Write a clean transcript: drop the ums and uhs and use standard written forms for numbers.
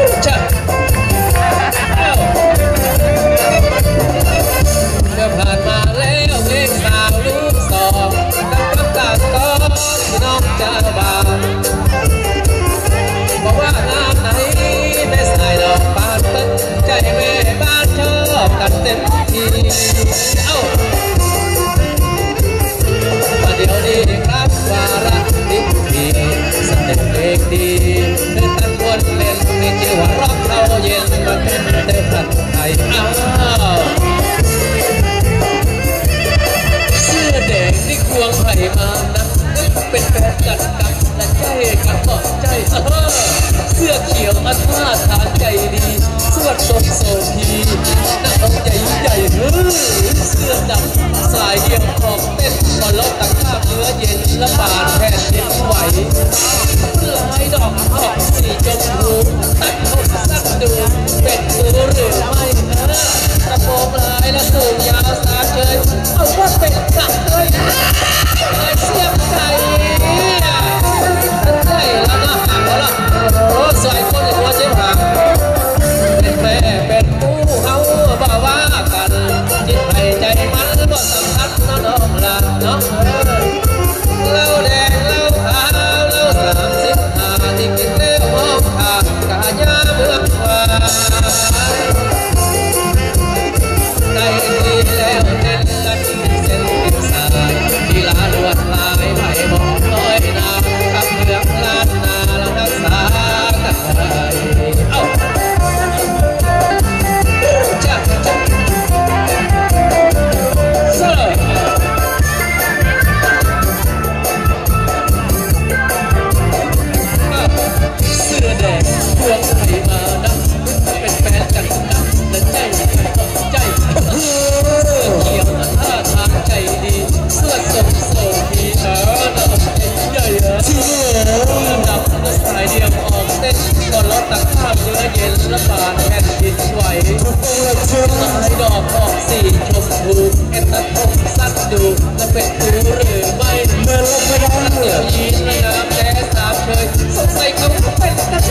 เมื่อผ่านมาแล้วเพลงสาวลูกสองตั้งกับตาก็ที่น้องจะบานบอกว่างานไหนได้ใส่ดอกบานเปิดใจแม่บ้านชอบกันเต็มทีเอ้ามาเดี๋ยวนี้ครับวาระดิบดีสเต็ปเพลงดีเดินตันวนเล่นมีชื่อว่าร็อกเขาเย็นมาเป็นเต็มพันไทยอ้าวเสื้อแดงที่ควงไผ่มานะเป็นแฟนกันกับและใจกันต่อใจเสื้อเขียวอันท่าทางใจดีสวัสดีโซพีนั่งเอาใจใหญ่เเสื้อดำสายเดียวออกเต้นบอลล็อกตะข้าเนื้อเย็นและบานแผ่นดินไหวลายดอกออกสีชมพูตัดผมสั้นดูเป็นหรือไม่กระโปรงลายและสูงยาวสาเชยเอาว่าเป็นกัดเลยเสียบใจใจแล้วก็หักแล้วโอ้สวยคนหัวเจ็บหักเป็นแม่เป็นผู้เฮาบ่ว่ากันจิตใจใจมันบ่สำคัญนะน้องละเนาะเหล้าแดงเหล้าขาวเหล้า35ที่กินแล้วมองขาดกะยาเมืองฟ้าใจดีแล้วเต้นละที่เส้นดินสายที่ลาลวดลายไผ่หมอกน้อยนากับเมืองล้านนาเรารักษากันได้เอ้าจ้าจ้าเสื้อแดงพวงไผ่มานะเป็นแฟนกันนะและใจใจเขียวท่าทางใจดีเสื้อทรงโซพีน้ำใจใหญ่ดำและสายเดียวออกเต้นก่อนรถตักข้ามเนื้อเย็นและบานแผ่นดินไหวลายดอกออกสีชมพูเอ็นตะทงสั้นดูและเป็นผู้หรือไม่เมื่อลงไม่ได้เดี๋ยวยีนและน้ำแดงสามเคยสงสัยเขาเป็นกระเท